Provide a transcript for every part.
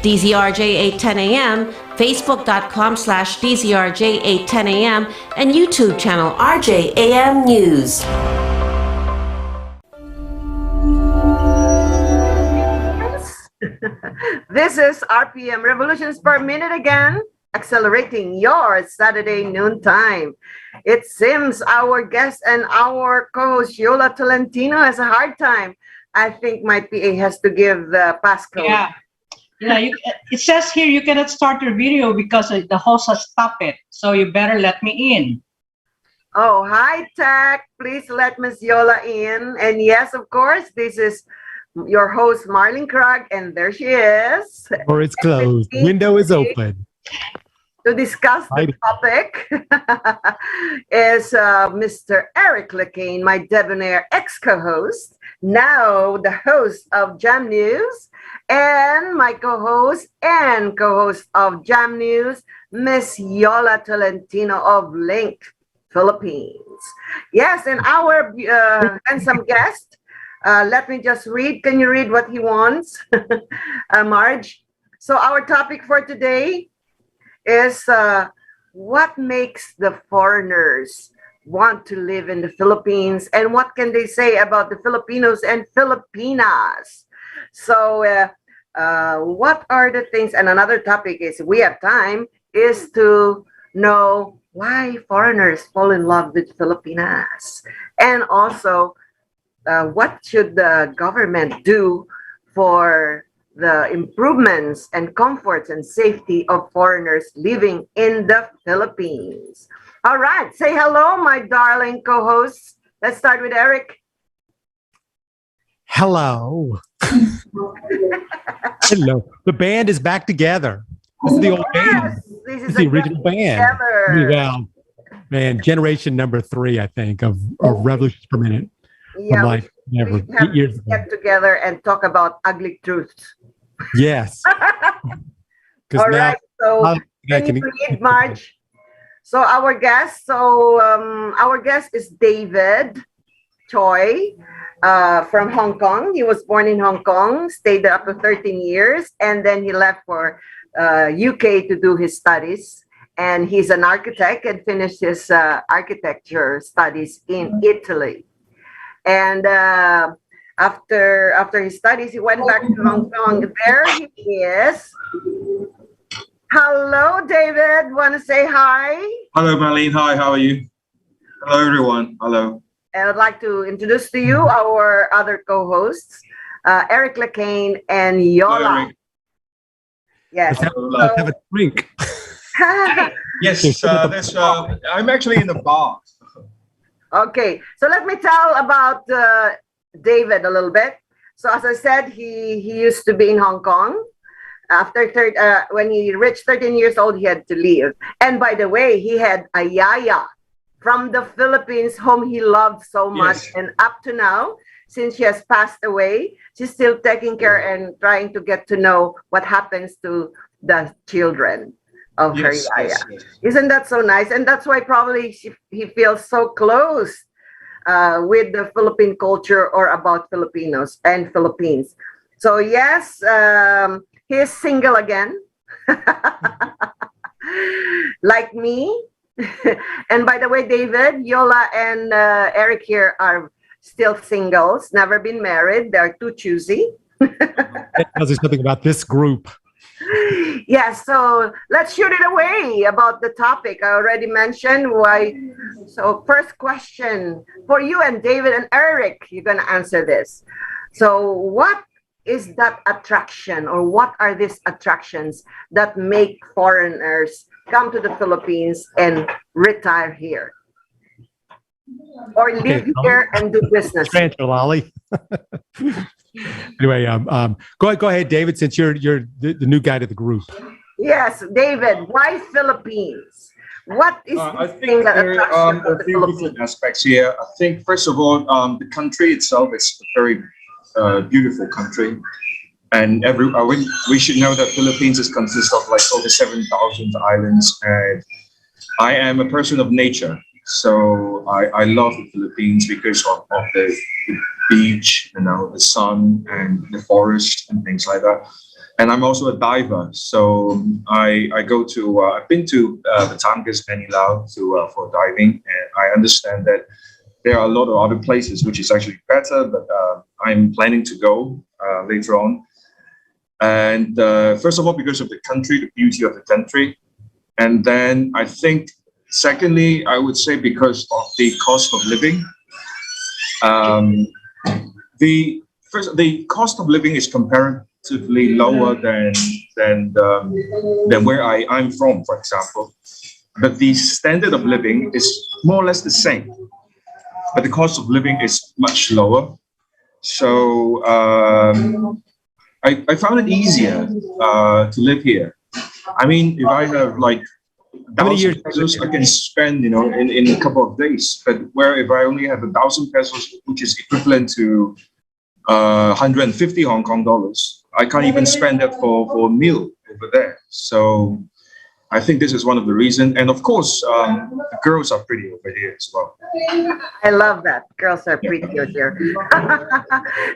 DZRJ810AM, Facebook.com/DZRJ810AM, and YouTube channel RJAM News. This is RPM, Revolutions per Minute again, accelerating your Saturday noon time. It seems our guest and our co-host Yola Tolentino has a hard time. I think my PA has to give the passcode. Yeah. It says here you cannot start your video because the host has stopped it. So you better let me in. Oh, hi, Tech. Please let Miss Yola in. And yes, of course, this is your host, Marlene Krag, and there she is. Or it's closed. Window is open. To discuss the topic is Mr. Eric Lacane, my debonair ex-co-host, now the host of Jam News, and my co-host and co-host of Jam News, Miss Yola Tolentino of Link, Philippines. Yes, and our handsome guest, let me just read. Can you read what he wants, Marge? So our topic for today is what makes the foreigners want to live in the Philippines, and what can they say about the Filipinos and Filipinas? So what are the things? And another topic is, we have time, is to know why foreigners fall in love with Filipinas, and also what should the government do for the improvements and comforts and safety of foreigners living in the Philippines. All right, say hello, my darling co-hosts. Let's start with Eric. Hello. Hello. The band is back together. This is the old band. This is the original band. Together. Well, man, generation number 3, I think, of Revolutions per Minute. Yeah, like we have to get together and talk about ugly truths. Yes. All right, so can you read, Marge? So our guest is David Choi from Hong Kong. He was born in Hong Kong, stayed there up to 13 years, and then he left for UK to do his studies. And he's an architect and finished his architecture studies in Italy. And after his studies, he went back to Hong Kong. There he is. Hello, David. Want to say hi? Hello, Marlene. Hi, how are you? Hello, everyone. Hello. And I'd like to introduce to you our other co-hosts, Eric Lacane and Yola. Yes. Let's have a drink. Yes, I'm actually in the bar. Okay, so let me tell about David a little bit. So as I said, he used to be in Hong Kong. After when he reached 13 years old, he had to leave. And by the way, he had a yaya from the Philippines, whom he loved so much. Yes. And up to now, since she has passed away, she's still taking care and trying to get to know what happens to the children of her yaya. Yes. Isn't that so nice? And that's why probably he feels so close with the Philippine culture or about Filipinos and Philippines. So yes, he's single again, like me. And by the way, David, Yola, and Eric here are still singles, never been married. They're too choosy. That tells you something about this group. Yeah, so let's shoot it away about the topic. I already mentioned why. So first question for you and David and Eric, you're going to answer this. So what is that attraction, or what are these attractions that make foreigners come to the Philippines and retire here? Or live here and do business? Transfer, Lolly. Anyway, go ahead, David, since you're the new guy to the group. Yes, David, why Philippines? What is I think there are a few different aspects here. I think, first of all, the country itself is a very beautiful country. And we should know that Philippines consists of like over 7,000 islands. And I am a person of nature. So I love the Philippines because of the beach, the sun and the forest and things like that. and I'm also a diver. So I go to I've been to Batangas, Manilao for diving, and I understand that there are a lot of other places which is actually better, but I'm planning to go later on. And first of all, because of the country, the beauty of the country, and then I think secondly, I would say because of the cost of living. The cost of living is comparatively lower than where I'm from, for example. But the standard of living is more or less the same, but the cost of living is much lower. So I found it easier to live here. I mean, if I have like How many years? 1,000 pesos, I can spend, in a couple of days. But where if I only have 1,000 pesos, which is equivalent to 150 Hong Kong dollars, I can't even spend that for a meal over there. So I think this is one of the reasons. And of course, the girls are pretty over here as well. I love that. Girls are pretty here.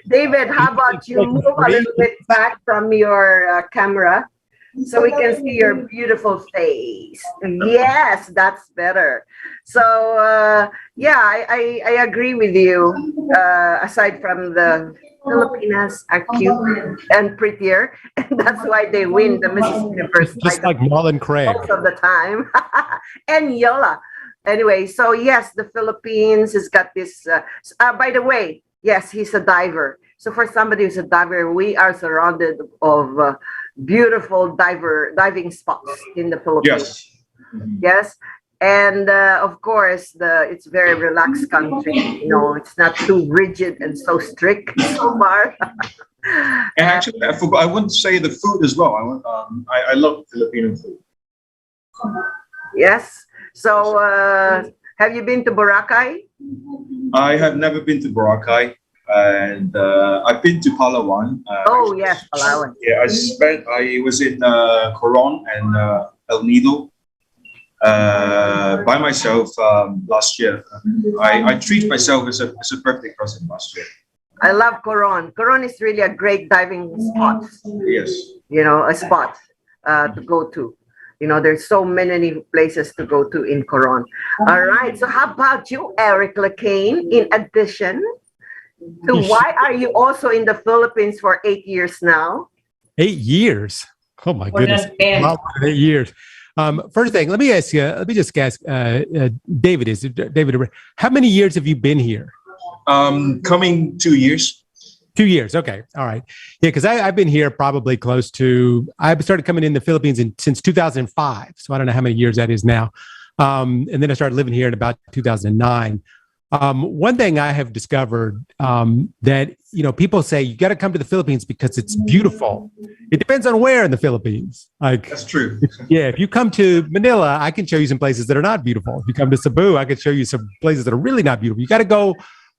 David, how about you move a little bit back from your camera so we can see your beautiful face? Yes, that's better. So, yeah, I agree with you. Aside from the Filipinas are cute and prettier, and that's why they win the Mrs. Universe Just like Marlon Craig. most of the time. And Yola. Anyway, so yes, the Philippines has got this. By the way, yes, he's a diver. So for somebody who's a diver, we are surrounded of beautiful diving spots in the Philippines. Yes. Yes. And of course, it's very relaxed country. It's not too rigid and so strict so far. And actually, I want to say the food as well. I love Filipino food. Yes. So have you been to Boracay? I have never been to Boracay, and I've been to Palawan. Oh, yes, Palawan. Yeah, I was in Coron and El Nido by myself last year. I treat myself as a birthday present last year. I love Coron. Coron is really a great diving spot. Yes. A spot to go to. There's so many places to go to in Coron. All right. So how about you, Eric Lacane? In addition to why are you also in the Philippines for 8 years now? 8 years. Oh my goodness. More than 10. Wow, 8 years. First thing, let me just ask David, how many years have you been here? Coming 2 years. 2 years. Okay. All right. Yeah. Cause I've been here probably I started coming in the Philippines since 2005. So I don't know how many years that is now. And then I started living here in about 2009. One thing I have discovered that, people say you got to come to the Philippines because it's beautiful. It depends on where in the Philippines. That's true. Yeah. If you come to Manila, I can show you some places that are not beautiful. If you come to Cebu, I can show you some places that are really not beautiful. You got to go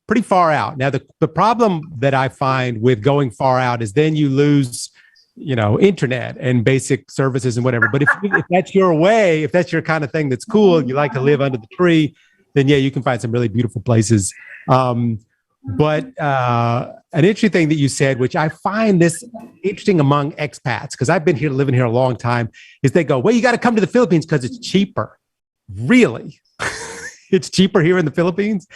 pretty far out. Now, the problem that I find with going far out is then you lose, internet and basic services and whatever. But if that's your way, if that's your kind of thing that's cool, you like to live under the tree, then yeah, you can find some really beautiful places. But an interesting thing that you said, which I find this interesting among expats, because I've been living here a long time, is they go, well, you got to come to the Philippines because it's cheaper. Really? It's cheaper here in the Philippines?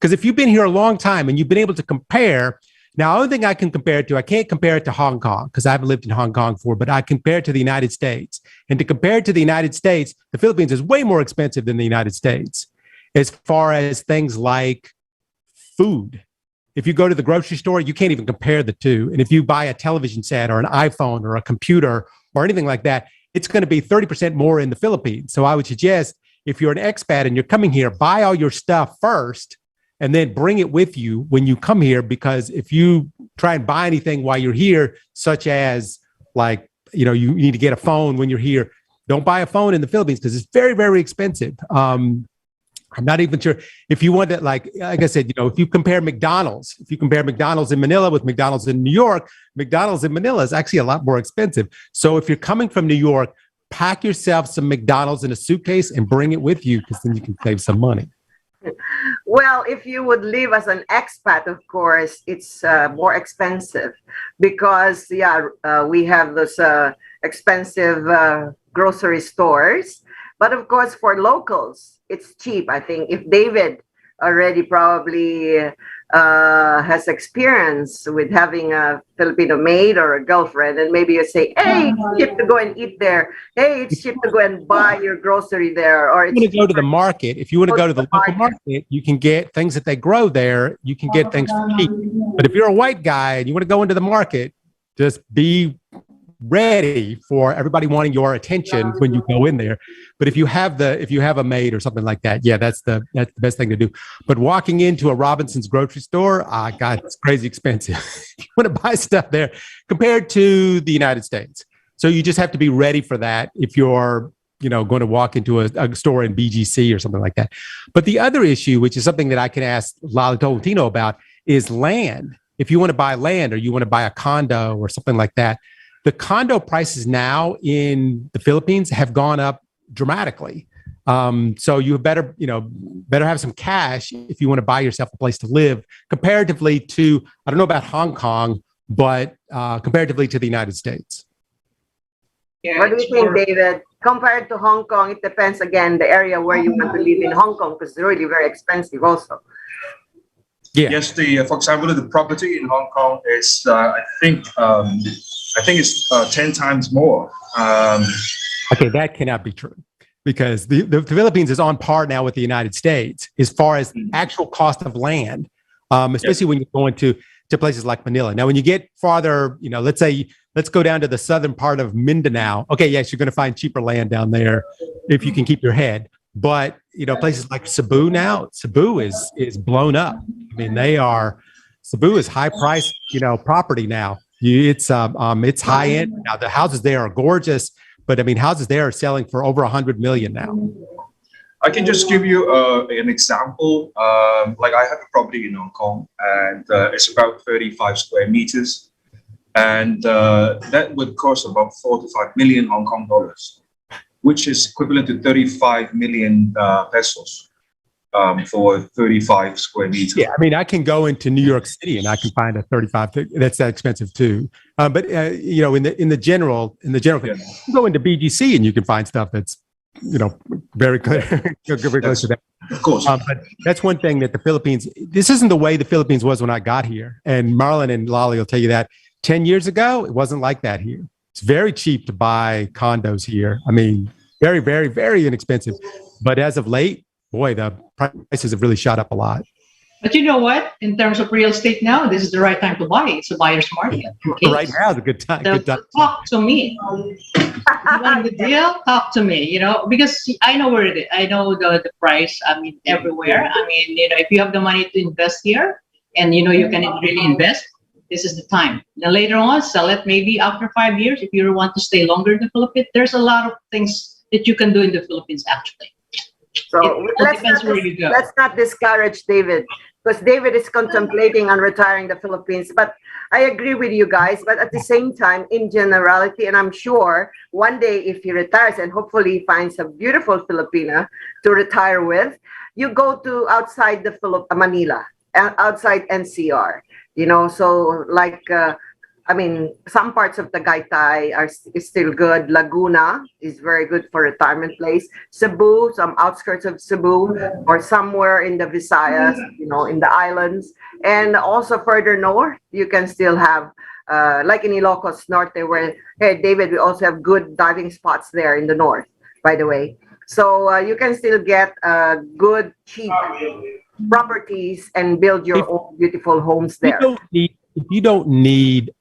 Because if you've been here a long time and you've been able to compare, now, the only thing I can compare it to, I can't compare it to Hong Kong because I haven't lived in Hong Kong before, but I compare it to the United States. And to compare it to the United States, the Philippines is way more expensive than the United States as far as things like food. If you go to the grocery store, you can't even compare the two. And if you buy a television set or an iPhone or a computer or anything like that, it's going to be 30% more in the Philippines. So I would suggest if you're an expat and you're coming here, buy all your stuff first and then bring it with you when you come here. Because if you try and buy anything while you're here, such as you need to get a phone when you're here, don't buy a phone in the Philippines because it's very, very expensive. I'm not even sure if you want to, like I said, if you compare McDonald's in Manila with McDonald's in New York, McDonald's in Manila is actually a lot more expensive. So if you're coming from New York, pack yourself some McDonald's in a suitcase and bring it with you because then you can save some money. Well, if you would live as an expat, of course, it's more expensive because, yeah, we have those expensive grocery stores. But of course, for locals, it's cheap. I think if David already probably has experience with having a Filipino maid or a girlfriend, and maybe you say, "Hey, it's cheap to go and eat there. Hey, it's cheap to go and buy your grocery there," or If it's you want to go to the market, if you want to go to the local market. market, you can get things that they grow there. You can get things for cheap. But if you're a white guy and you want to go into the market, just be ready for everybody wanting your attention when you go in there. But if you have a maid or something like that, yeah, that's the best thing to do. But walking into a Robinson's grocery store, God, it's crazy expensive. You want to buy stuff there compared to the United States. So you just have to be ready for that if you're going to walk into a store in BGC or something like that. But the other issue, which is something that I can ask Lalo Tolentino about, is land. If you want to buy land or you want to buy a condo or something like that, the condo prices now in the Philippines have gone up dramatically. So you better have some cash if you want to buy yourself a place to live comparatively to, I don't know about Hong Kong, but comparatively to the United States. Yeah, What do you it's think, more- David? Compared to Hong Kong, it depends again the area where you want to live in Hong Kong because it's really very expensive also. Yeah. Yes, for example, the property in Hong Kong is, I think it's 10 times more. Okay, that cannot be true because the Philippines is on par now with the United States as far as actual cost of land, especially when you're going to places like Manila. Now, when you get farther, let's go down to the southern part of Mindanao. Okay, yes, you're going to find cheaper land down there if you can keep your head. But places like Cebu now, Cebu is blown up. I mean, Cebu is high priced, property now. It's high end. Now the houses there are gorgeous, but I mean, houses there are selling for over 100 million now. I can just give you an example. Like I have a property in Hong Kong, and it's about 35 square meters, and that would cost about 4 to 5 million Hong Kong dollars, which is equivalent to 35 million pesos. For 35 square meters. Yeah, I mean, I can go into New York City and I can find a 35. That's that expensive too. But in the general, you can go into BGC and you can find stuff that's very clear, very close to that. Of course. But that's one thing that the Philippines. This isn't the way the Philippines was when I got here, and Marlon and Lolly will tell you that 10 years ago it wasn't like that here. It's very cheap to buy condos here. I mean, very, very, very inexpensive. But as of late, boy, the prices have really shot up a lot. But you know what? In terms of real estate now, this is the right time to buy. It's a buyer's market. Okay? Right now is a good time. So Good time. talk to me. You want the deal? Talk to me. Because I know where it is. I know the price. I mean, everywhere. I mean, if you have the money to invest here, and you can really invest, this is the time. Then later on, sell it maybe after 5 years if you want to stay longer in the Philippines. There's a lot of things that you can do in the Philippines actually. So It depends where you go. let's not discourage David because David is contemplating on retiring the Philippines. But I agree with you guys. But at the same time, in generality, and I'm sure one day if he retires and hopefully he finds a beautiful Filipina to retire with, you go to outside the Manila, outside NCR. So like I mean, some parts of Tagaytay is still good. Laguna is very good for retirement place. Cebu, some outskirts of Cebu, or somewhere in the Visayas, in the islands. And also further north, you can still have, like in Ilocos Norte, where, hey, David, we also have good diving spots there in the north, by the way. So you can still get good, cheap properties and build your own beautiful homes there. If you don't need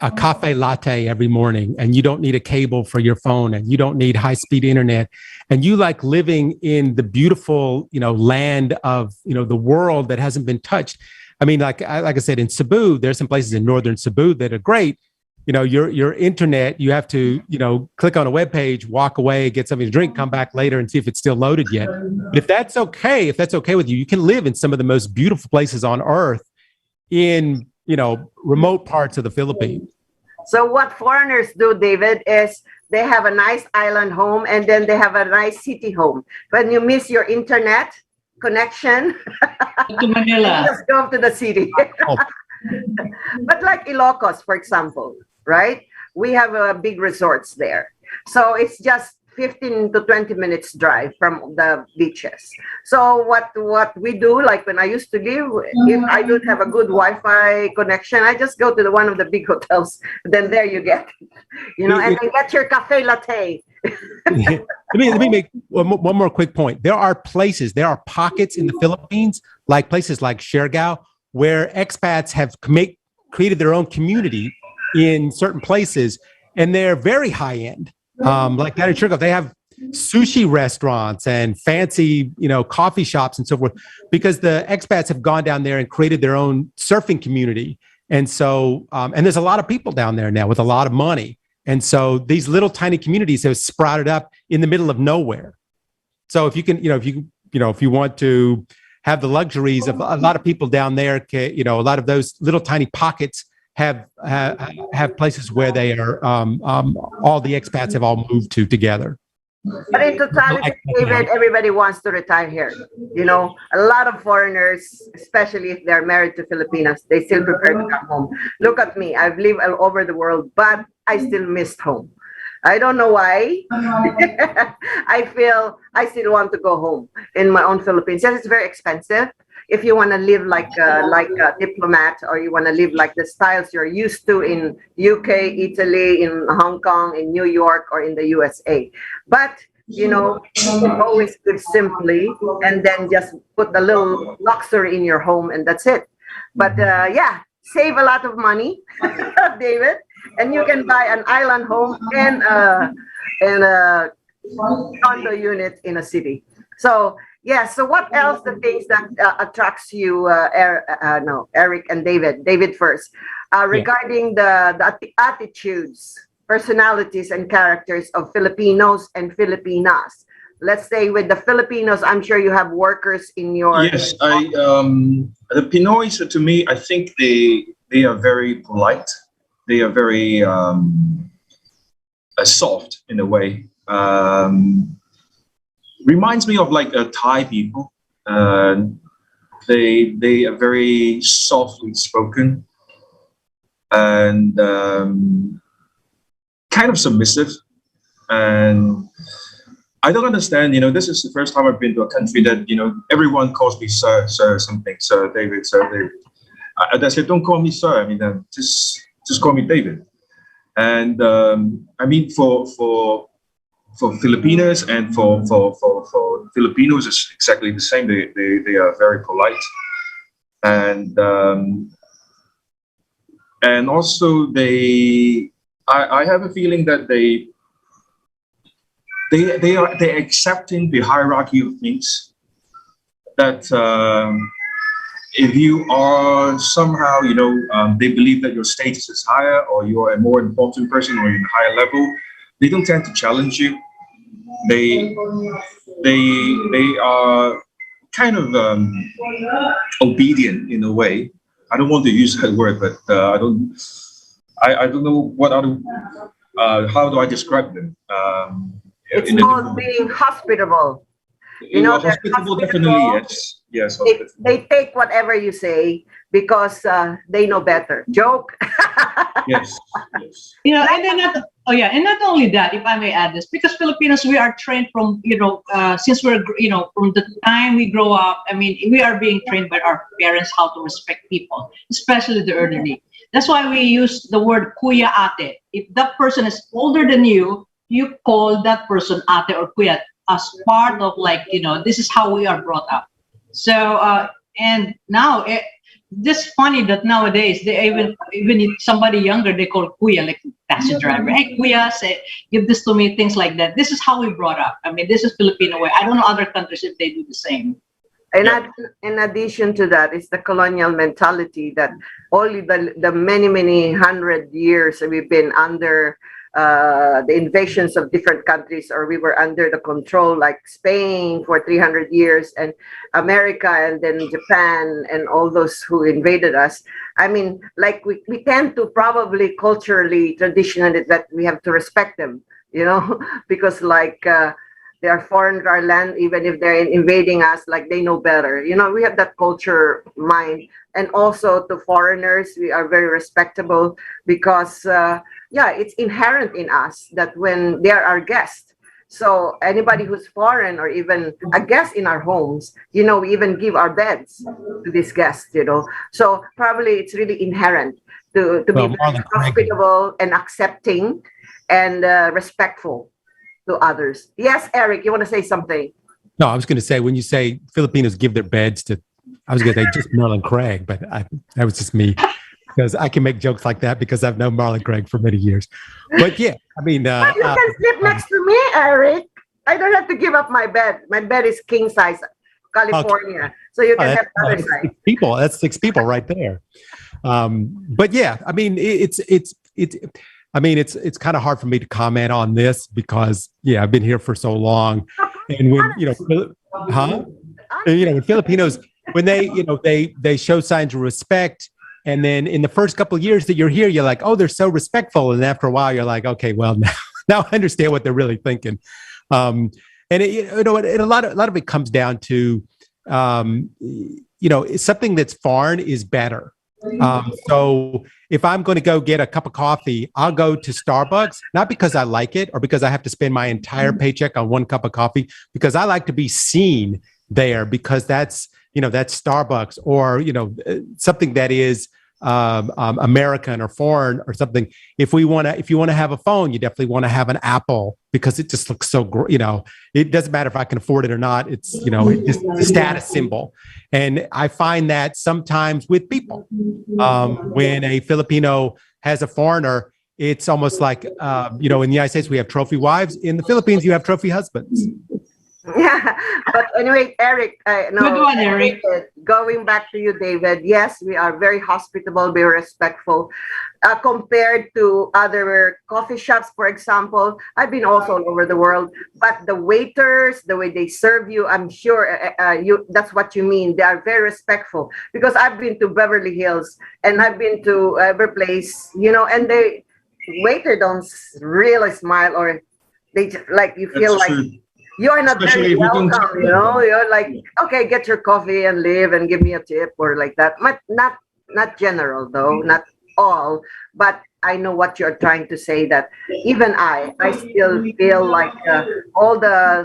a cafe latte every morning, and you don't need a cable for your phone, and you don't need high-speed internet, and you like living in the beautiful, land of, the world that hasn't been touched. I mean, like I said, in Cebu, there's some places in northern Cebu that are great. Your internet, you have to, click on a web page, walk away, get something to drink, come back later and see if it's still loaded yet. But if that's okay with you, you can live in some of the most beautiful places on earth in, remote parts of the Philippines. So what foreigners do, David, is they have a nice island home and then they have a nice city home. When you miss your internet connection, To Manila. just go to the city. Oh, But like Ilocos, for example, right? We have big resorts there. So it's just 15 to 20 minutes drive from the beaches. So what we do, like when I used to live, if I don't have a good Wi-Fi connection, I just go to one of the big hotels. Then there you get, and then get your cafe latte. let me make one more quick point. There are pockets in the Philippines, like places like Siargao, where expats have created their own community in certain places, and they're very high end. Like that in Siargao, they have sushi restaurants and fancy, coffee shops and so forth, because the expats have gone down there and created their own surfing community. And so, and there's a lot of people down there now with a lot of money. And so these little tiny communities have sprouted up in the middle of nowhere. So if you can, if you want to have the luxuries of a lot of people down there, a lot of those little tiny pockets have places where they are, all the expats have all moved to together. But in totality, David, everybody wants to retire here. A lot of foreigners, especially if they're married to Filipinas, they still prefer to come home. Look at me. I've lived all over the world, but I still missed home. I don't know why. I feel I still want to go home in my own Philippines. Yes, it's very expensive. If you want to live like a diplomat, or you want to live like the styles you're used to in UK, Italy, in Hong Kong, in New York, or in the USA. But, you can always live simply and then just put a little luxury in your home, and that's it. But save a lot of money, David, and you can buy an island home and a condo unit in a city. So so what else, the things that attracts you, Eric and David? David first, regarding the attitudes, personalities, and characters of Filipinos and Filipinas. Let's say with the Filipinos, I'm sure you have workers in your... Yes, the Pinoys, to me, I think they are very polite. They are very soft in a way. Reminds me of like Thai people. They are very softly spoken and kind of submissive. And I don't understand. This is the first time I've been to a country that everyone calls me sir, something, Sir David, Sir David. I said, don't call me sir. I mean, just call me David. And I mean, for Filipinas and for Filipinos, it's exactly the same. They are very polite, and also I have a feeling that they're accepting the hierarchy of things. That if you are somehow, they believe that your status is higher, or you are a more important person, or you're in a higher level, they don't tend to challenge you. They are kind of obedient in a way. I don't want to use that word, but I don't know what other. How do I describe them? It's called being hospitable. They're hospitable, definitely, yes. They take whatever you say because they know better. Joke. Yes. And not only that, if I may add this, because Filipinos, we are trained from, since we're, from the time we grow up, I mean, we are being trained by our parents how to respect people, especially the elderly. That's why we use the word kuya ate. If that person is older than you, you call that person ate or kuya as part of this is how we are brought up. So, and now just funny that nowadays they even if somebody younger, they call kuya, like taxi driver. Hey kuya, give this to me, things like that. This is how we brought up. I mean, this is Filipino way. I don't know other countries if they do the same. And in addition to that, it's the colonial mentality that only the many 100 years we've been under the invasions of different countries, or we were under the control, like Spain for 300 years, and America, and then Japan, and all those who invaded us. I mean, like we tend to probably culturally, traditionally, that we have to respect them, because They are foreign to our land, even if they're invading us, like they know better. You know, we have that culture mind. And also to foreigners, we are very respectable because, yeah, it's inherent in us that when they are our guests. So anybody who's foreign or even a guest in our homes, you know, we even give our beds to these guests, you know. So probably it's really inherent to be very hospitable and accepting and respectful to others. Yes, Eric, you want to say something? No, I was going to say, when you say Filipinos give their beds to, I was going to say just Merlin Craig, but that was just me, because I can make jokes like that because I've known Marlon Craig for many years. But yeah, I mean, you can sleep next to me, Eric. I don't have to give up my bed. My bed is king size, California. Okay. So you can have the other side. That's 6 people right there. But yeah, I mean, it's kind of hard for me to comment on this because, yeah, I've been here for so long. And when, when Filipinos, when they show signs of respect, and then in the first couple of years that you're here, you're like, oh, they're so respectful. And after a while, you're like, okay, well, now I understand what they're really thinking. And a lot of it comes down to, something that's foreign is better. So if I'm going to go get a cup of coffee, I'll go to Starbucks, not because I like it or because I have to spend my entire paycheck on one cup of coffee, because I like to be seen there, because that's Starbucks, or, something that is American or foreign or something. If you want to have a phone, you definitely want to have an Apple, because it just looks so great. It doesn't matter if I can afford it or not. It's it's a status symbol. And I find that sometimes with people, when a Filipino has a foreigner, it's almost like, in the United States, we have trophy wives. In the Philippines, you have trophy husbands. Yeah, but anyway, Eric, Good one, Eric. Going back to you, David. Yes, we are very hospitable, very respectful. Compared to other coffee shops, for example, I've been also all over the world. But the waiters, the way they serve you, I'm sure that's what you mean. They are very respectful, because I've been to Beverly Hills and I've been to every place, and the waiter don't really smile, or they just, like, you feel That's like. true. You are not Especially very welcome, You're like, okay, get your coffee and leave and give me a tip or like that. But not general though, not all. But I know what you're trying to say. That even I still feel like all the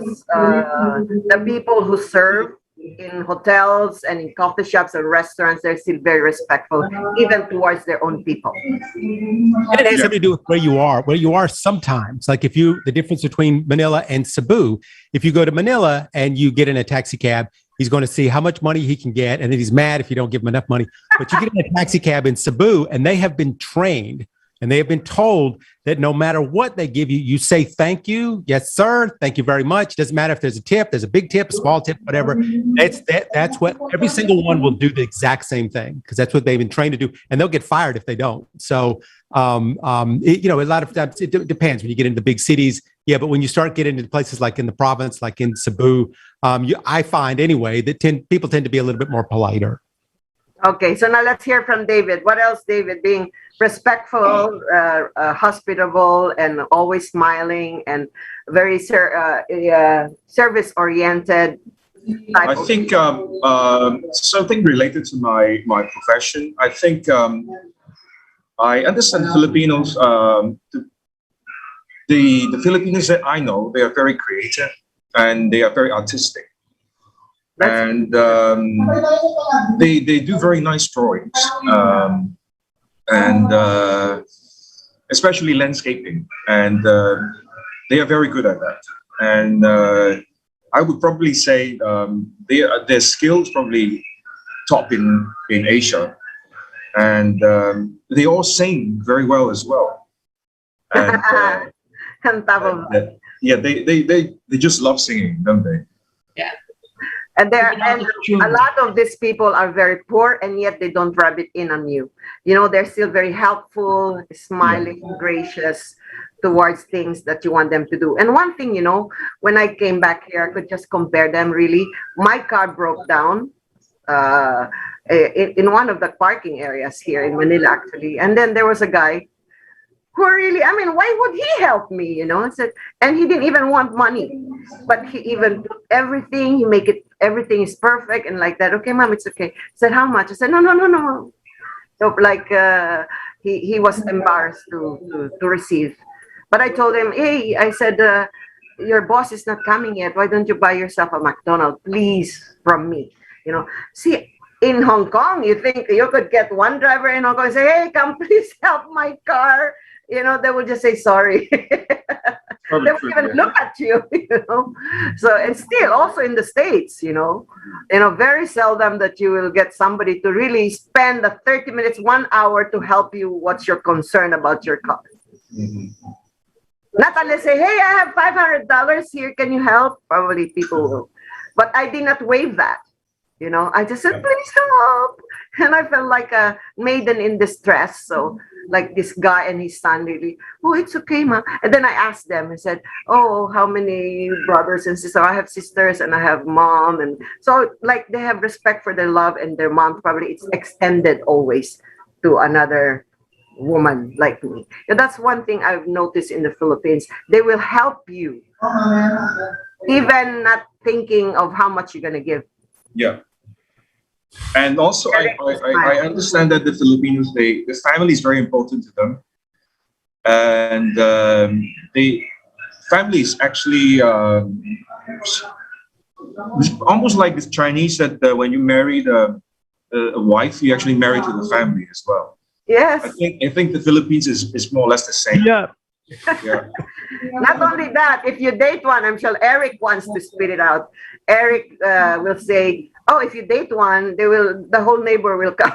people who serve in hotels and in coffee shops and restaurants, they're still very respectful, even towards their own people. And it has something to do with where you are sometimes. Like the difference between Manila and Cebu, if you go to Manila and you get in a taxi cab, he's going to see how much money he can get, and then he's mad if you don't give him enough money. But you get in a taxi cab in Cebu, and they have been trained, and they have been told that no matter what they give you, you say thank you, yes sir, thank you very much. Doesn't matter if there's a tip, there's a big tip, a small tip, whatever. That's what every single one will do, the exact same thing, because that's what they've been trained to do, and they'll get fired if they don't. So a lot of times it depends when you get into the big cities. Yeah, but when you start getting into places like in the province, like in Cebu, I find anyway that people tend to be a little bit more politer. Okay, so now let's hear from David. What else, David? Being respectful, hospitable, and always smiling, and very service-oriented. I think something related to my profession. I think I understand Filipinos. The Filipinos that I know, they are very creative and they are very artistic. And they do very nice drawings, and especially landscaping, and they are very good at that. And I would probably say their skills probably top in Asia, and they all sing very well as well. And they just love singing, don't they? Yeah. And a lot of these people are very poor, and yet they don't rub it in on you. They're still very helpful, smiling, gracious towards things that you want them to do. And one thing, when I came back here, I could just compare them really. My car broke down in one of the parking areas here in Manila, actually. And then there was a guy who really, I mean, why would he help me? You know, I said, and he didn't even want money, but he even took everything. He make it, everything is perfect and like that. Okay, mom, it's okay. I said, how much? I said, no, no, no, no. So like he was embarrassed to receive, but I told him, hey, I said, your boss is not coming yet. Why don't you buy yourself a McDonald's, please, from me? You know, see, in Hong Kong, you think you could get one driver in Hong Kong and say, hey, come please help my car. You know, they will just say sorry. They won't even look at you, you know. So, and still also in the States, you know, very seldom that you will get somebody to really spend the 30 minutes, 1 hour to help you what's your concern about your car. Not unless say, hey, I have $500 here, can you help? Probably people will. But I did not waive that. You know, I just said, please help. And I felt like a maiden in distress. So like this guy and his son really, oh, it's okay, ma. And then I asked them, I said, oh, how many brothers and sisters? I have sisters and I have mom. And so like they have respect for their love and their mom, probably it's extended always to another woman like me. And that's one thing I've noticed in the Philippines. They will help you, even not thinking of how much you're going to give. Yeah. And also, I understand that the Filipinos, the family is very important to them, and the family is actually almost like the Chinese that when you marry a wife, you actually marry to the family as well. Yes. I think the Philippines is more or less the same. Yeah. Yeah. Not only that, if you date one, I'm sure Eric wants to spit it out. Eric will say, oh, if you date one, the whole neighbor will come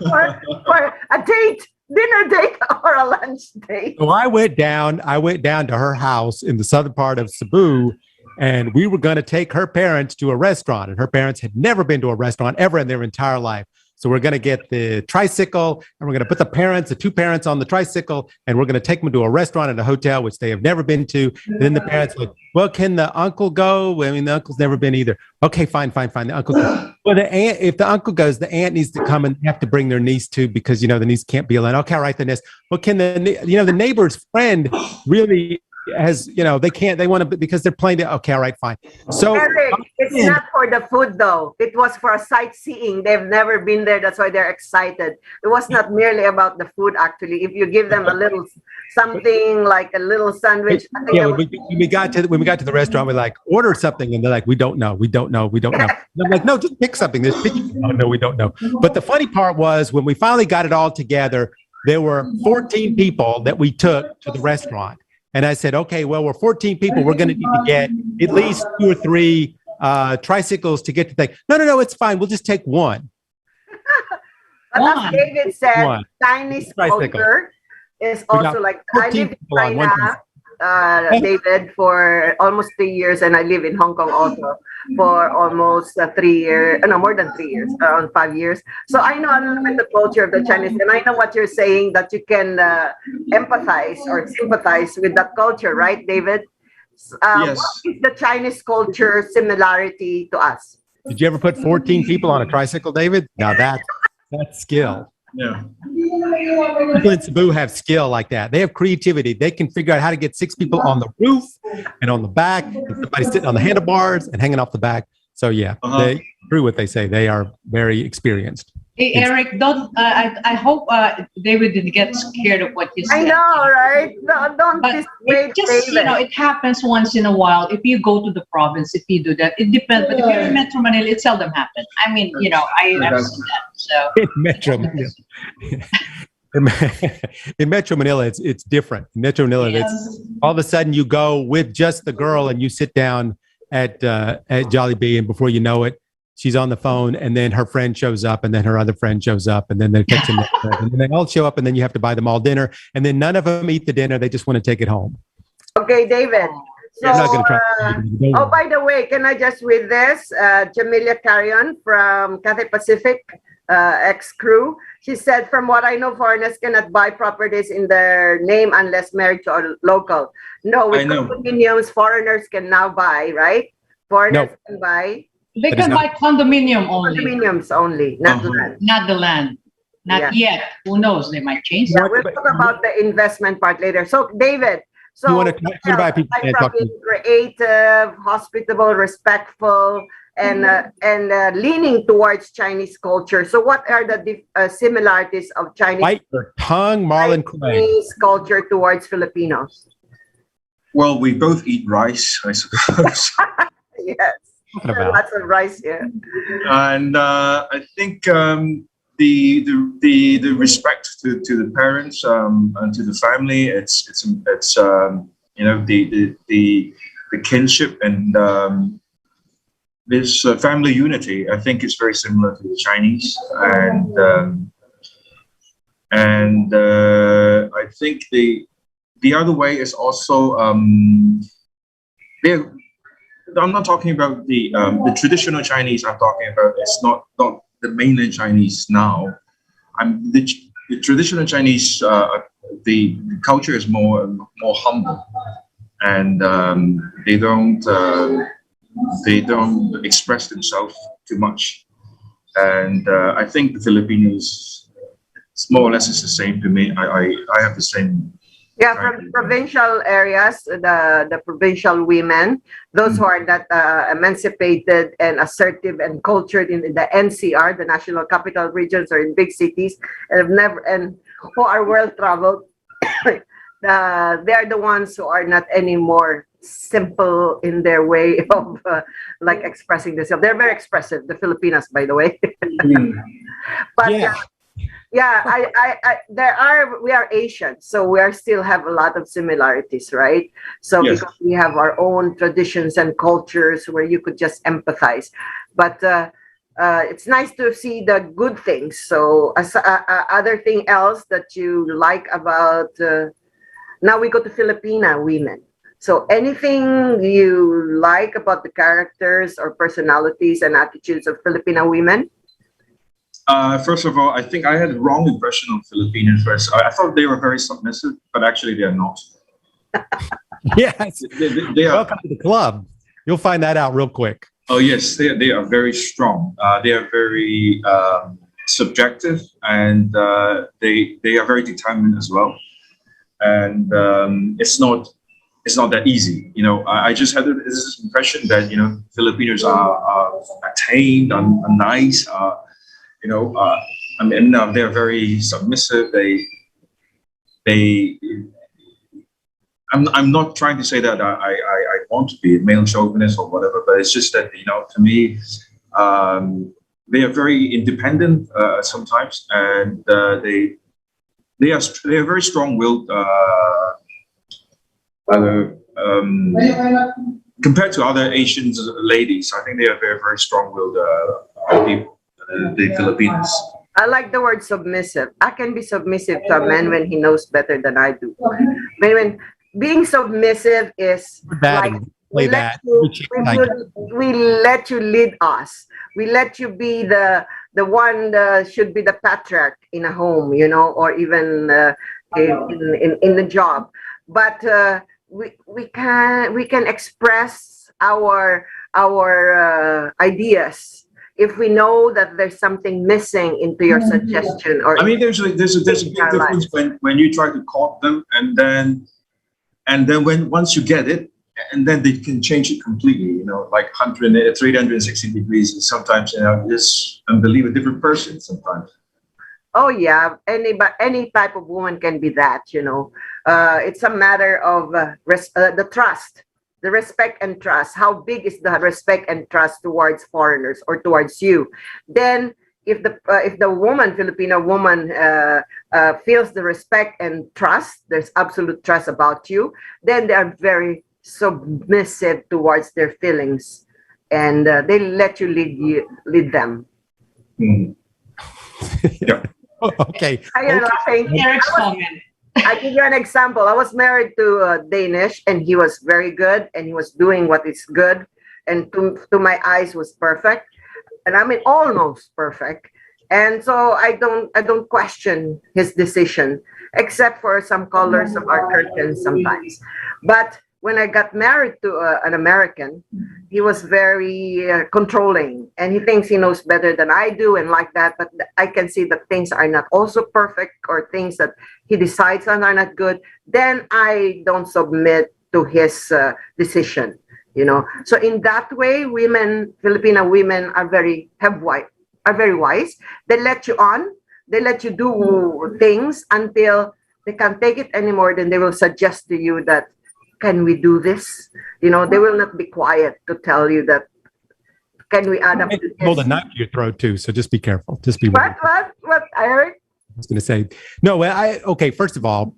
for a date, dinner date or a lunch date. So I went down to her house in the southern part of Cebu, and we were going to take her parents to a restaurant, and her parents had never been to a restaurant ever in their entire life. So we're going to get the tricycle, and we're going to put the two parents on the tricycle, and we're going to take them to a restaurant and a hotel, which they have never been to. And then the parents are like, well, can the uncle go? I mean, the uncle's never been either. Okay, fine. The uncle goes. Well, the aunt, if the uncle goes, the aunt needs to come and have to bring their niece too, because, the niece can't be alone. Okay, all right, the niece. Well, can the neighbor's friend really has, they want to, because they're playing it. Okay, all right, fine. So Eric, it's not for the food though. It was for a sightseeing. They've never been there. That's why they're excited. It was not merely about the food, actually. If you give them a little something like a little sandwich. Yeah, when we got to the restaurant, we're like, order something, and they're like, we don't know. And I'm like, no, just pick something. Oh no, we don't know. But the funny part was when we finally got it all together, there were 14 people that we took to the restaurant. And I said, okay, well, we're 14 people. We're going to need to get at least 2 or 3 tricycles to get to the thing. No, it's fine. We'll just take one. But as David said, Chinese culture is also like, I live in China, David, for almost 3 years, and I live in Hong Kong also for almost 3 years, no, more than 3 years, around 5 years. So I know a little bit the culture of the Chinese, and I know what you're saying, that you can empathize or sympathize with that culture, right, David? Yes. What is the Chinese culture similarity to us? Did you ever put 14 people on a tricycle, David? Now that's skill. Yeah. People in Cebu have skill like that. They have creativity. They can figure out how to get 6 people on the roof and on the back, and somebody sitting on the handlebars and hanging off the back. So yeah, they true what they say. They are very experienced. Hey, Eric, don't. I hope David didn't get scared of what you said. I know, right? No, don't But dissuade it just, David. it happens once in a while. If you go to the province, if you do that, it depends. But if you're in Metro Manila, it seldom happens. I mean, I've seen that. So In Metro Manila. In Metro Manila, it's different. In Metro Manila, it's all of a sudden you go with just the girl and you sit down at Jollibee, and before you know it, she's on the phone, and then her friend shows up, and then her other friend shows up, and then they catch them, and then they all show up, and then you have to buy them all dinner, and then none of them eat the dinner. They just want to take it home. Okay, David. So, I'm not gonna try. oh, by the way, can I just read this? Jamelia Carrion from Cathay Pacific ex-crew. She said, from what I know, foreigners cannot buy properties in their name unless married to a local. No, with condominiums, foreigners can now buy, right? Foreigners can buy. they can buy condominium only, Condominiums only, not land. not the land. Not yet. Who knows? They might change. Yeah, we'll talk about the investment part later. So, David, so You wanna goodbye, people, aside and from talk to being creative, hospitable, respectful, and leaning towards Chinese culture. So, what are the similarities of Bite your tongue, Marlon Craig. Chinese culture towards Filipinos? Well, we both eat rice, I suppose. Yes, Talking about. lots of rice here. And I think the respect to the parents and to the family, it's you know, the kinship and this family unity. I think is very similar to the Chinese, and I think the other way is also they're. I'm not talking about the traditional Chinese. I'm talking about it's not the mainland Chinese now. The traditional Chinese. The culture is more humble, and they don't express themselves too much. And I think the Filipinos, it's more or less it's the same to me. I have the same. Yeah, from the provincial areas, the provincial women, those who are not emancipated and assertive and cultured in the NCR, the National Capital Regions, or in big cities, and who are well traveled, they are the ones who are not anymore simple in their way of like expressing themselves. They're very expressive, the Filipinas, by the way. But yeah, we are Asian, so we are still have a lot of similarities, right? So Yes. because we have our own traditions and cultures where you could just empathize, but it's nice to see the good things. So other thing else that you like about now we go to Filipina women. So anything you like about the characters or personalities and attitudes of Filipina women? First of all, I think I had the wrong impression of Filipinos first. I thought they were very submissive, but actually they are not. Yes. They are. Welcome to the club. You'll find that out real quick. Oh yes, they are very strong. They are very subjective, and they are very determined as well. And it's not that easy. You know, I just had this impression that Filipinos are tamed, are nice. You know, I mean, they're very submissive. I'm not trying to say that I want to be a male chauvinist or whatever, but it's just that to me, they are very independent sometimes, and they are very strong-willed. Compared to other Asian ladies, I think they are very very strong-willed people. The Filipinos. I like the word submissive. I can be submissive to a man when he knows better than I do. When being submissive is like we let you lead us. We let you be the one should be the patriarch in a home, or even in the job. But we can express our ideas if we know that there's something missing into your suggestion. Or I mean, there's a big difference when you try to court them, and then when once you get it, and then they can change it completely. Like 360 degrees, and sometimes just believe a different person sometimes. Oh yeah, any type of woman can be that. It's a matter of the trust. The respect and trust. How big is the respect and trust towards foreigners or towards you? Then, if the Filipino woman feels the respect and trust, there's absolute trust about you. Then they are very submissive towards their feelings, and they let you lead them. Mm. Yeah. Okay. Eric's comment. I give you an example. I was married to a Danish, and he was very good, and he was doing what is good, and to my eyes was perfect, and I mean almost perfect. And so I don't question his decision, except for some colors of our curtains sometimes. But when I got married to an American, he was very controlling, and he thinks he knows better than I do, and like that. But I can see that things are not also perfect, or things that he decides on are not good. Then I don't submit to his decision. So in that way, Filipino women are very wise. They let you on. They let you do things until they can't take it anymore. Then they will suggest to you that, can we do this? They will not be quiet to tell you that, can we add up to this? Hold a knife to your throat too. So just be careful. Just be. What? I heard. I was going to say, no, okay. First of all,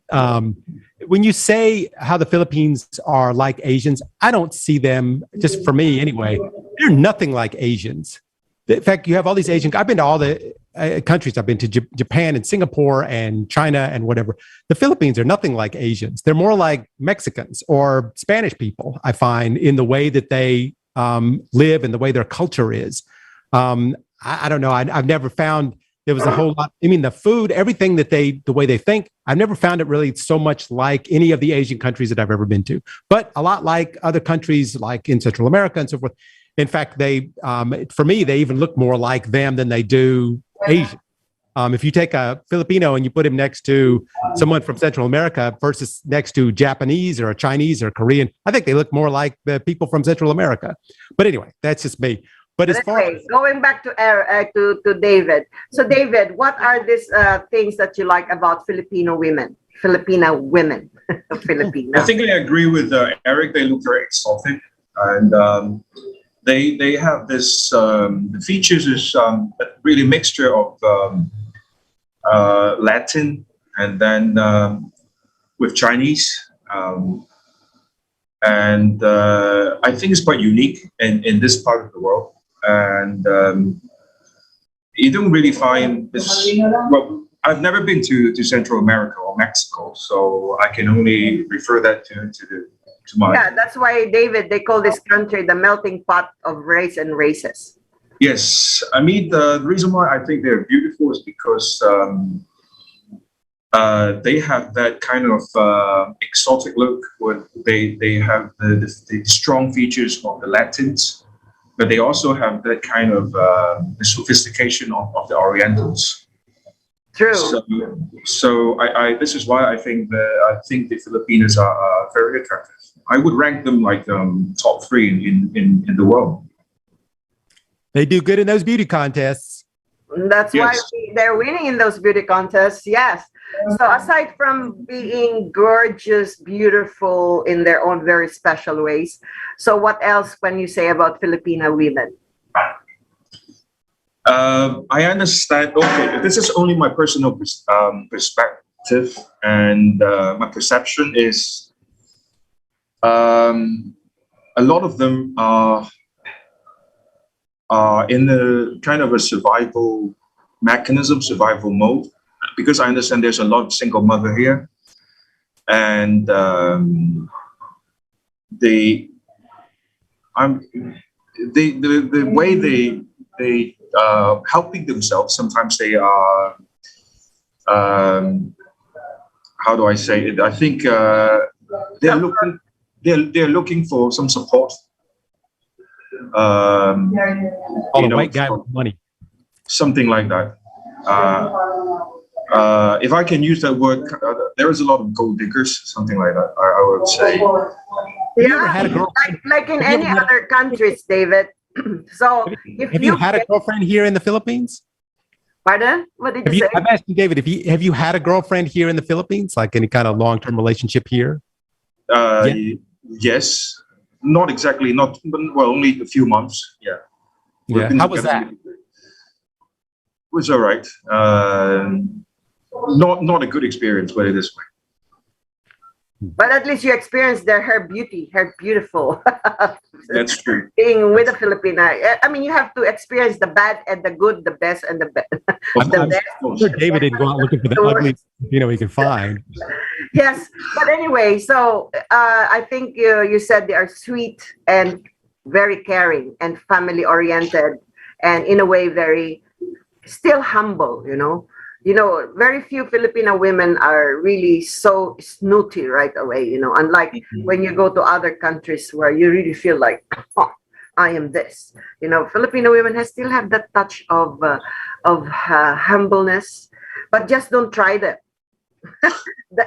when you say how the Philippines are like Asians, I don't see them, just for me anyway, they're nothing like Asians. In fact, you have all these Asian, I've been to all the countries. I've been to Japan and Singapore and China and whatever. The Philippines are nothing like Asians. They're more like Mexicans or Spanish people, I find, in the way that they live and the way their culture is. I don't know. I've never found there was a whole lot. I mean, the food, everything the way they think, I've never found it really so much like any of the Asian countries that I've ever been to, but a lot like other countries like in Central America and so forth. In fact, for me, they even look more like them than they do Asian. If you take a Filipino and you put him next to someone from Central America versus next to Japanese or a Chinese or Korean, I think they look more like the people from Central America. But anyway, that's just me. But as far as going back to David, so David, what are these things that you like about Filipino women? Filipina women, Filipina. I think I agree with Eric. They look very exotic, and they have this. The features is really mixture of Latin and then with Chinese, and I think it's quite unique in this part of the world. And you don't really find this. Well, I've never been to Central America or Mexico, so I can only refer that to my. Yeah, that's why, David, they call this country the melting pot of race and races. Yes, I mean the reason why I think they're beautiful is because they have that kind of exotic look. Where they have the strong features of the Latins. But they also have that kind of the sophistication of the Orientals. True. So I this is why I think the Filipinos are very attractive. I would rank them like top 3 in the world. They do good in those beauty contests. That's why they're winning in those beauty contests. Yes. So aside from being gorgeous, beautiful in their own very special ways, so what else can you say about Filipina women? I understand. Okay, this is only my personal perspective, and my perception is a lot of them are in a kind of a survival mechanism, survival mode. Because I understand there's a lot of single mother here, and the way they helping themselves. Sometimes they are how do I say it? I think they're looking for some support. A white guy with money, something like that. If I can use that word, there is a lot of gold diggers, something like that. I would say. Yeah, like in any other countries, David. So, have you had a girlfriend here in the Philippines? Pardon? What did you say? I'm asking David. Have you had a girlfriend here in the Philippines, like any kind of long-term relationship here? Yes, not exactly. Only a few months. Yeah. Yeah. How was that? It was all right. Not a good experience, put it this way. But at least you experienced her beauty, her beautiful. That's true. Being with a Filipina, I mean, you have to experience the bad and the good, the best and the best. I'm sure David didn't go out looking for the ugly, he could find. Yes, but anyway, so I think you said they are sweet and very caring and family oriented, and in a way very still humble. very few Filipino women are really so snooty right away, unlike when you go to other countries where you really feel like, oh, I am this. Filipino women still have that touch of humbleness, but just don't try that.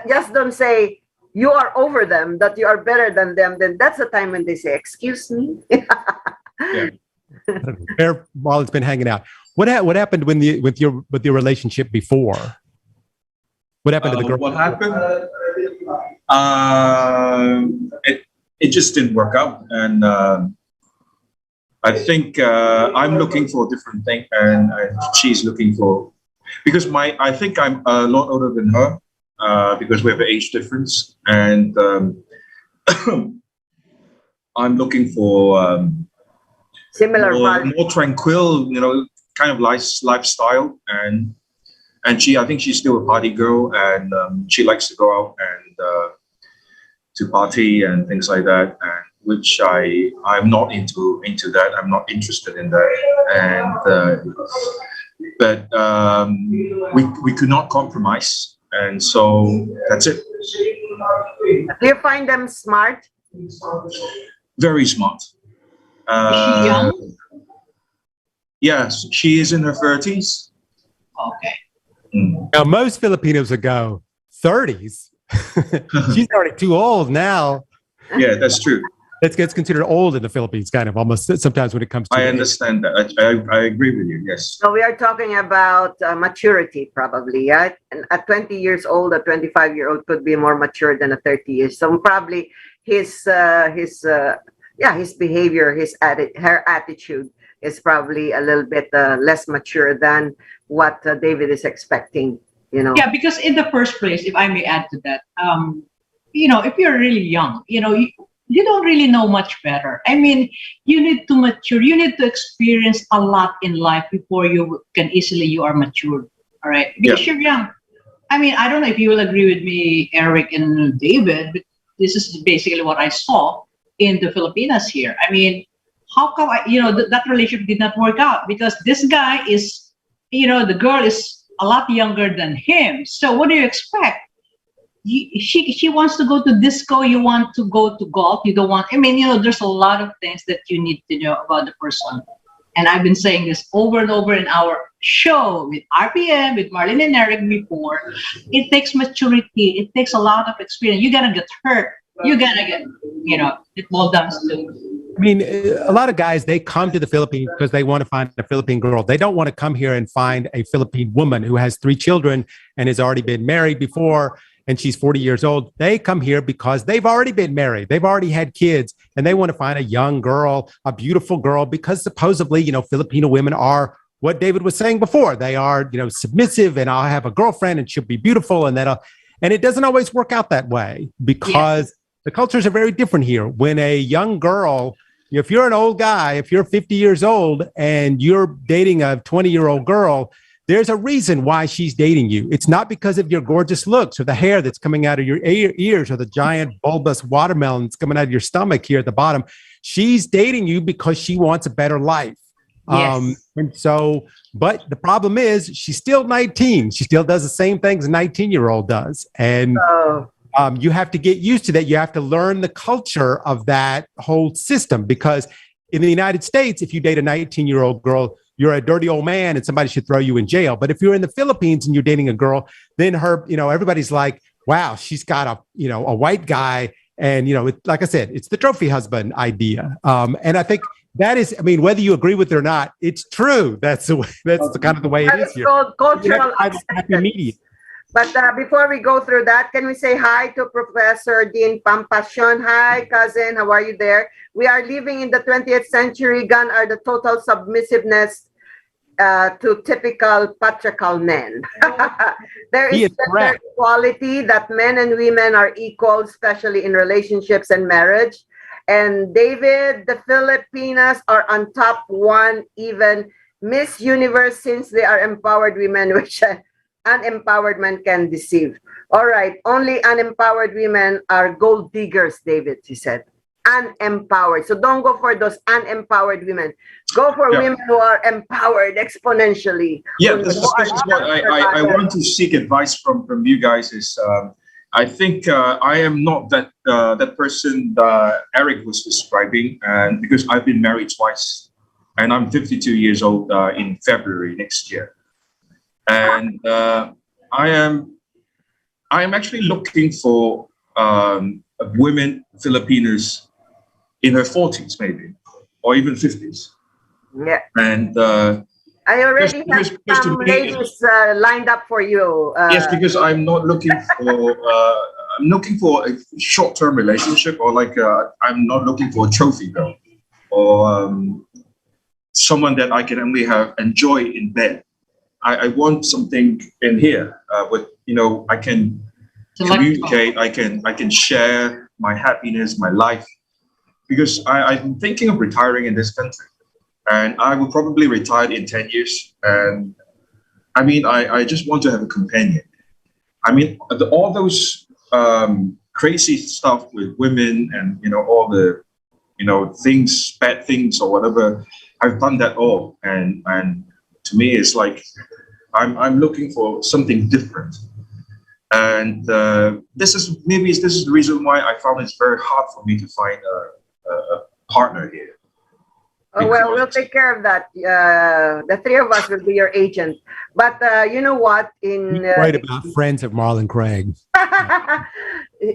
Just don't say you are over them, that you are better than them. Then that's the time when they say, "Excuse me." Yeah. Where Marlon's been hanging out. What happened with your relationship before? What happened to the girl? What happened? It just didn't work out, and I think I'm looking for a different thing, and she's looking for, because I think I'm a lot older than her, because we have an age difference, and I'm looking for Similar more tranquil, kind of lifestyle, and I think she's still a party girl, and she likes to go out and to party and things like that, and which I'm not into that. I'm not interested in that, and but we could not compromise, and so that's it. Do you find them smart? Very smart. Is she young? Yes, she is in her 30s. Okay. Now, most Filipinos would go 30s. She's already too old now. Yeah, that's true. It gets considered old in the Philippines, kind of almost sometimes when it comes to. I understand that. I agree with you. Yes. So we are talking about maturity, probably. Yeah, and at 20 years old, a 25-year-old could be more mature than a 30 years. So probably his behavior, her attitude is probably a little bit less mature than what David is expecting. Yeah, because in the first place, if I may add to that, if you're really young, you don't really know much better. I mean, you need to mature. You need to experience a lot in life before you are matured. All right, because you're young. I mean, I don't know if you will agree with me, Eric and David, but this is basically what I saw in the Filipinas here. I mean, how come that relationship did not work out? Because this guy is, the girl is a lot younger than him. So what do you expect? She wants to go to disco. You want to go to golf. You don't want. I mean, there's a lot of things that you need to know about the person. And I've been saying this over and over in our show with RPM, with Marlene and Eric before. It takes maturity. It takes a lot of experience. You gotta get hurt. You gotta get, it boils down to. I mean, a lot of guys, they come to the Philippines because they want to find a Philippine girl. They don't want to come here and find a Philippine woman who has 3 children and has already been married before, and she's 40 years old. They come here because they've already been married. They've already had kids, and they want to find a young girl, a beautiful girl, because supposedly, Filipino women are what David was saying before. They are, submissive, and I'll have a girlfriend and she'll be beautiful, and it doesn't always work out that way because the cultures are very different here. When a young girl, if you're an old guy, if you're 50 years old and you're dating a 20-year-old girl, there's a reason why she's dating you. It's not because of your gorgeous looks or the hair that's coming out of your ears or the giant bulbous watermelon that's coming out of your stomach here at the bottom. She's dating you because she wants a better life. Yes. And so, but the problem is she's still 19. She still does the same things a 19-year-old does. And you have to get used to that. You have to learn the culture of that whole system, because in the United States, if you date a 19-year-old girl, you're a dirty old man and somebody should throw you in jail. But if you're in the Philippines and you're dating a girl, then everybody's like, wow, she's got a white guy. And, like I said, it's the trophy husband idea. And I think that is, whether you agree with it or not, it's true. That's the kind of the way it is here. Called cultural happy medium. But before we go through that, can we say hi to Professor Dean Pampasyon? Hi, cousin. How are you there? We are living in the 20th century. Gone are the total submissiveness to typical patriarchal men. There is gender equality, that men and women are equal, especially in relationships and marriage. And David, the Filipinas are on top one, even Miss Universe, since they are empowered women, which unempowered men can deceive. All right, only unempowered women are gold diggers, David, he said. unempowered. So don't go for those unempowered women. Go for Yeah. women who are empowered exponentially. Yeah, Who this is are what I want to seek advice from you guys is I think I am not that person Eric was describing, and because I've been married twice, and I'm 52 years old in February next year, and I am actually looking for women Filipinas in her 40s maybe, or even 50s, Yeah. and I already Because- have because to some me- ladies lined up for you. yes, because I'm not looking for. I'm looking for a short-term relationship, or like I'm not looking for a trophy girl, or someone that I can only have enjoy in bed. I want something in here with I can communicate. I can share my happiness, my life, because I'm thinking of retiring in this country, and I will probably retire in 10 years. And I mean, I just want to have a companion. I mean, all those crazy stuff with women and all the things, bad things or whatever. I've done that all, and to me, it's like I'm looking for something different. And this is the reason why I found it's very hard for me to find a partner here. Oh, well, we'll take care of that. The three of us will be your agent. But you know what? You're right about Friends of Marlon Craig.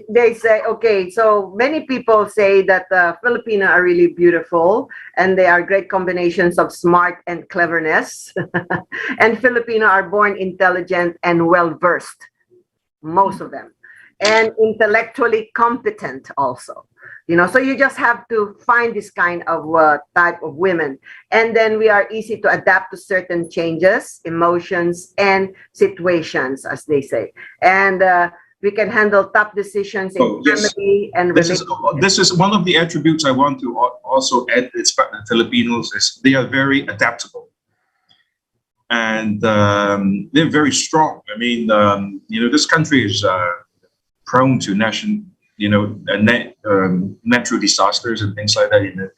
They say, okay, so many people say that Filipino are really beautiful and they are great combinations of smart and cleverness. And Filipino are born intelligent and well-versed, most of them, and intellectually competent also. So you just have to find this kind of type of women. And then we are easy to adapt to certain changes, emotions, and situations, as they say. And we can handle tough decisions in family and relationships. This is one of the attributes I want to also add. It's the Filipinos is they are very adaptable. And they're very strong. I mean, this country is prone to natural disasters and things like that.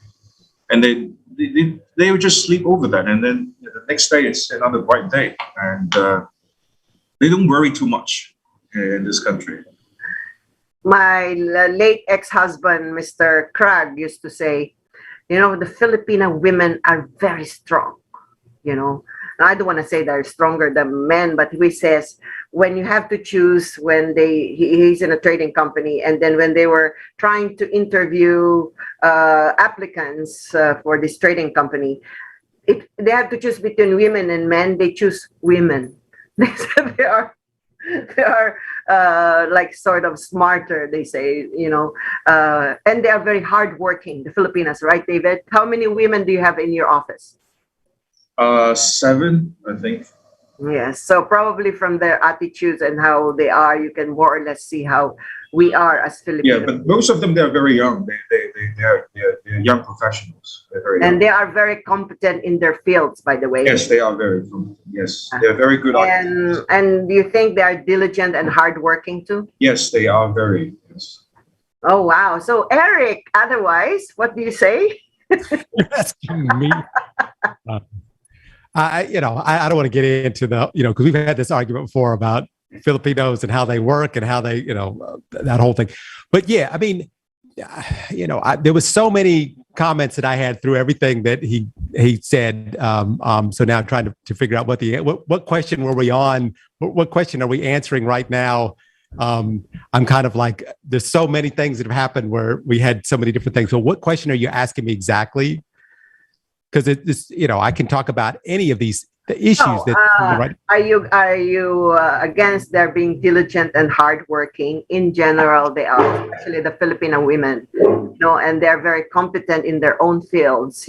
And they would just sleep over that, and then the next day it's another bright day, and they don't worry too much in this country. My late ex-husband, Mr. Krag, used to say, the Filipino women are very strong. Now, I don't want to say they're stronger than men, but he says when you have to choose, when he's in a trading company, and then when they were trying to interview applicants for this trading company, they have to choose between women and men. They choose women. They said they are like sort of smarter, they say, and they are very hardworking, the Filipinas, right, David? How many women do you have in your office? 7, I think. Yes, so probably from their attitudes and how they are, you can more or less see how we are as Filipinos. Yeah, but most of them, they're very young. They're young professionals. They're very young. And they are very competent in their fields, by the way. Yes, they are very competent. Yes, they're very good architects. And do you think they are diligent and hardworking too? Yes, they are very. Yes. Oh, wow. So, Eric, otherwise, what do you say? You're asking me. I don't want to get into because we've had this argument before about Filipinos and how they work and how they, that whole thing. But yeah, I mean, there was so many comments that I had through everything that he said. So now I'm trying to figure out what question were we on? What question are we answering right now? I'm kind of like, there's so many things that have happened where we had so many different things. So what question are you asking me exactly? Because I can talk about any of the issues right. Are you against their being diligent and hardworking? In general, they are, especially the Filipino women, and they're very competent in their own fields.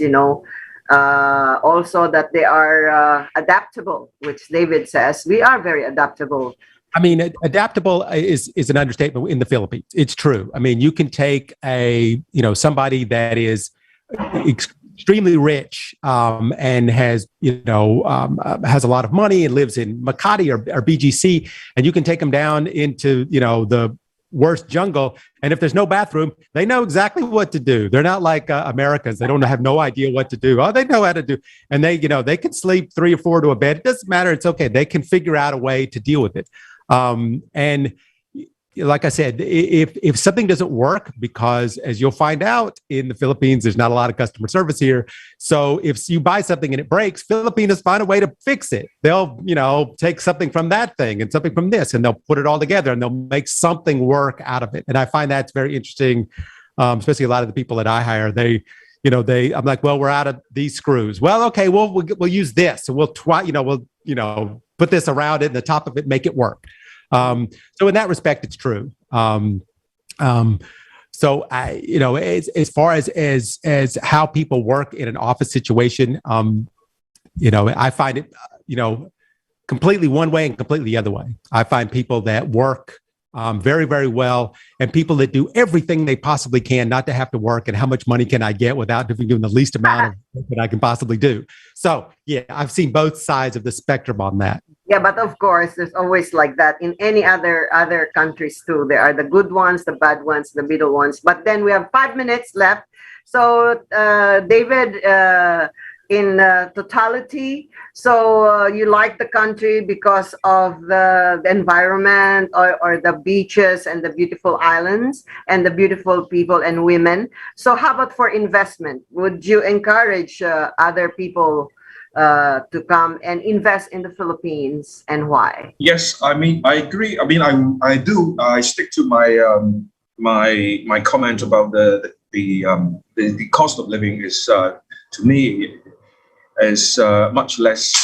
Also that they are adaptable, which David says we are very adaptable. I mean, adaptable is an understatement in the Philippines. It's true. I mean, you can take somebody that is extremely rich and has has a lot of money and lives in Makati or BGC, and you can take them down into the worst jungle. And if there's no bathroom, they know exactly what to do. They're not like Americans. They don't have no idea what to do. Oh, they know how to do. And they can sleep 3 or 4 to a bed. It doesn't matter. It's okay. They can figure out a way to deal with it. And like I said, if something doesn't work, because as you'll find out in the Philippines, there's not a lot of customer service here. So if you buy something and it breaks, Filipinos find a way to fix it. They'll, take something from that thing and something from this, and they'll put it all together and they'll make something work out of it. And I find that's very interesting, especially a lot of the people that I hire. I'm like, well, we're out of these screws. Well, okay, we'll use this, and we'll put this around it and the top of it, make it work. So in that respect, it's true. So as far as how people work in an office situation, I find it, completely one way and completely the other way. I find people that work very, very well, and people that do everything they possibly can not to have to work, and how much money can I get without doing the least amount of work that I can possibly do. So yeah, I've seen both sides of the spectrum on that. Yeah, but of course, there's always like that in any other countries too. There are the good ones, the bad ones, the middle ones. But then we have 5 minutes left. So David, in totality, so you like the country because of the environment, or the beaches and the beautiful islands and the beautiful people and women. So how about for investment? Would you encourage other people to come and invest in the Philippines, and why? Yes, I mean, I agree. I mean, I do. I stick to my my comment about the cost of living is to me is much less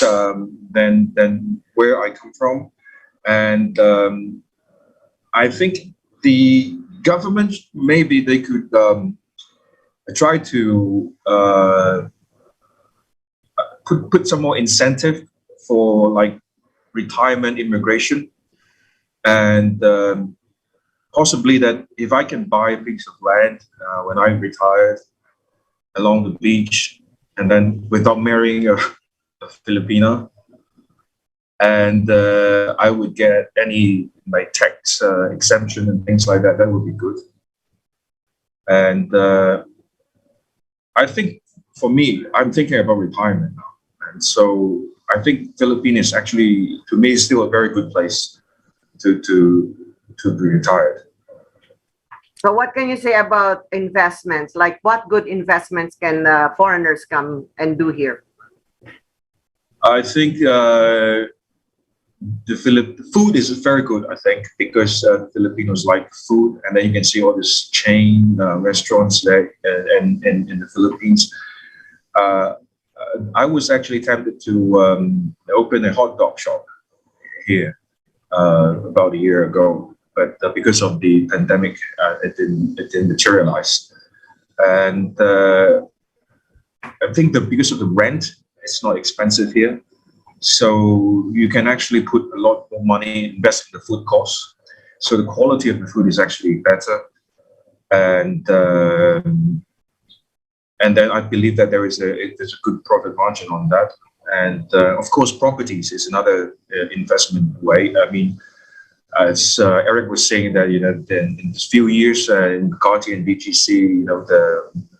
than where I come from, and I think the government, maybe they could try to put some more incentive for like retirement immigration, and possibly that if I can buy a piece of land when I'm retired along the beach, and then without marrying a Filipina, and I would get any like tax exemption and things like that, that would be good. And I think for me, I'm thinking about retirement now. And so I think Philippines actually, to me, is still a very good place to be retired. So what can you say about investments? Like, what good investments can foreigners come and do here? I think the food is very good, I think, because Filipinos like food, and then you can see all these chain restaurants there in the Philippines. I was actually tempted to open a hot dog shop here about a year ago, but because of the pandemic, it didn't materialize. And I think that because of the rent, it's not expensive here, so you can actually put a lot more money, invest in the food costs. So the quality of the food is actually better, and then I believe that there's a good profit margin on that. And of course, properties is another investment way. I mean, as Eric was saying, that in this few years in Makati and BGC,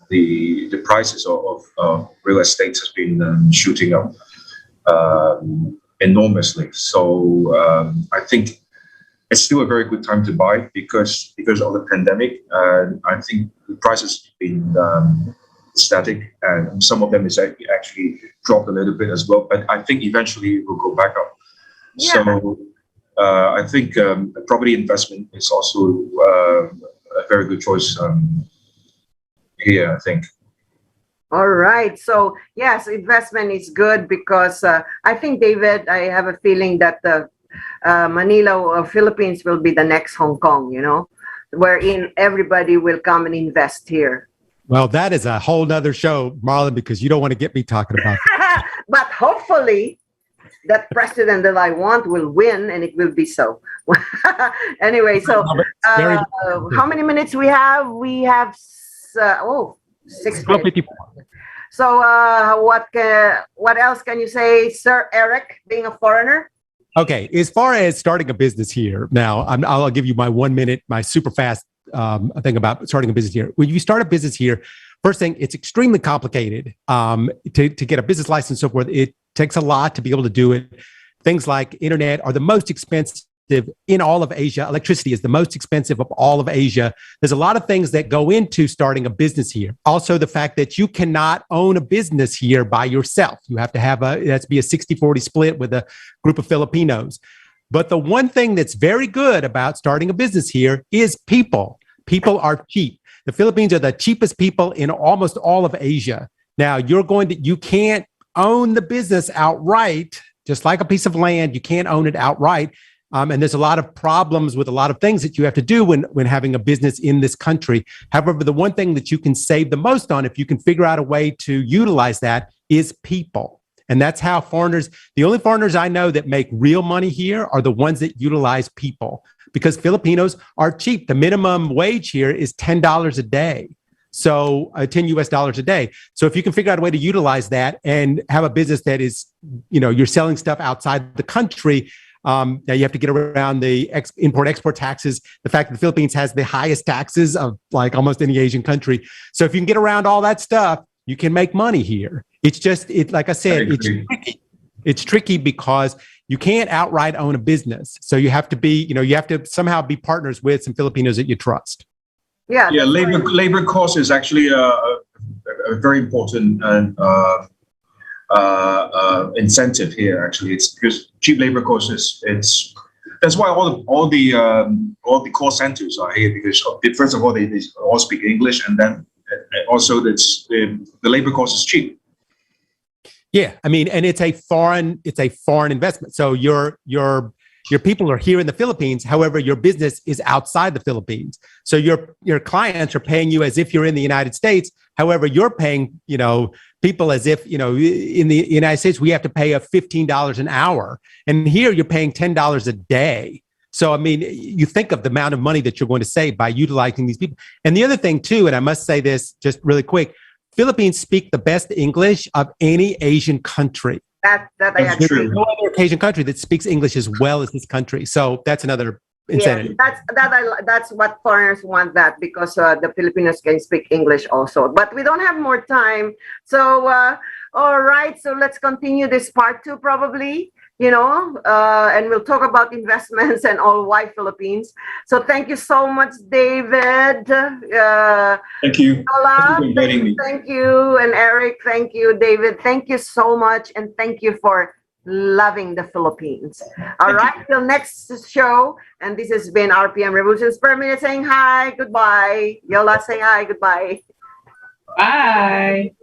the prices of real estate has been shooting up enormously. So I think it's still a very good time to buy because of the pandemic. I think the prices have been static, and some of them is actually dropped a little bit as well, but I think eventually it will go back up. Yeah. So I think property investment is also a very good choice here, I think. All right. So yes, investment is good because I think, David, I have a feeling that Manila or Philippines will be the next Hong Kong, wherein everybody will come and invest here. Well, that is a whole nother show, Marlon, because you don't want to get me talking about that. But hopefully that president that I want will win, and it will be so. Anyway, so how many minutes we have? We have 6 minutes. So what else can you say, Sir Eric, being a foreigner? Okay, as far as starting a business here, now I'll give you my 1 minute, my super fast thing about starting a business here. When you start a business here, first thing, it's extremely complicated to get a business license and so forth. It takes a lot to be able to do it. Things like internet are the most expensive in all of Asia. Electricity is the most expensive of all of Asia. There's a lot of things that go into starting a business here. Also, the fact that you cannot own a business here by yourself. You have to have it has to be a 60-40 split with a group of Filipinos. But the one thing that's very good about starting a business here is people. People are cheap. The Philippines are the cheapest people in almost all of Asia. Now, you can't own the business outright, just like a piece of land. You can't own it outright. And there's a lot of problems with a lot of things that you have to do when having a business in this country. However, the one thing that you can save the most on, if you can figure out a way to utilize that, is people. And that's how the only foreigners I know that make real money here are the ones that utilize people, because Filipinos are cheap. The minimum wage here is $10 a day. So $10 US a day. So if you can figure out a way to utilize that and have a business that is, you're selling stuff outside the country, now you have to get around the import-export taxes. The fact that the Philippines has the highest taxes of like almost any Asian country. So if you can get around all that stuff, you can make money here. It's just, like I said, it's tricky. It's tricky because you can't outright own a business. So you have to be, you have to somehow be partners with some Filipinos that you trust. Yeah. Yeah, labor cost is actually a very important incentive here. Actually, it's because cheap labor cost that's why all the call centers are here, because first of all they all speak English, and then also the labor cost is cheap. Yeah, I mean, and it's a foreign investment. So your people are here in the Philippines. However, your business is outside the Philippines. So your clients are paying you as if you're in the United States. However, you're paying, people as if, in the United States, we have to pay $15 an hour. And here you're paying $10 a day. So, I mean, you think of the amount of money that you're going to save by utilizing these people. And the other thing too, and I must say this just really quick, Philippines speak the best English of any Asian country. That I That's agree. true. No other Asian country that speaks English as well as this country. So that's another incentive. Yeah, that's what foreigners want, that because the Filipinos can speak English also. But we don't have more time. So, all right. So let's continue this part 2 probably, and we'll talk about investments and all why Philippines. So thank you so much, David. Thank you. Paula, Thank you for inviting me. thank you. And Eric, thank you. David, thank you so much. And thank you for loving the Philippines. All right, till next show. And this has been RPM Revolutions per Minute saying hi, goodbye. Yola saying hi, goodbye. Bye.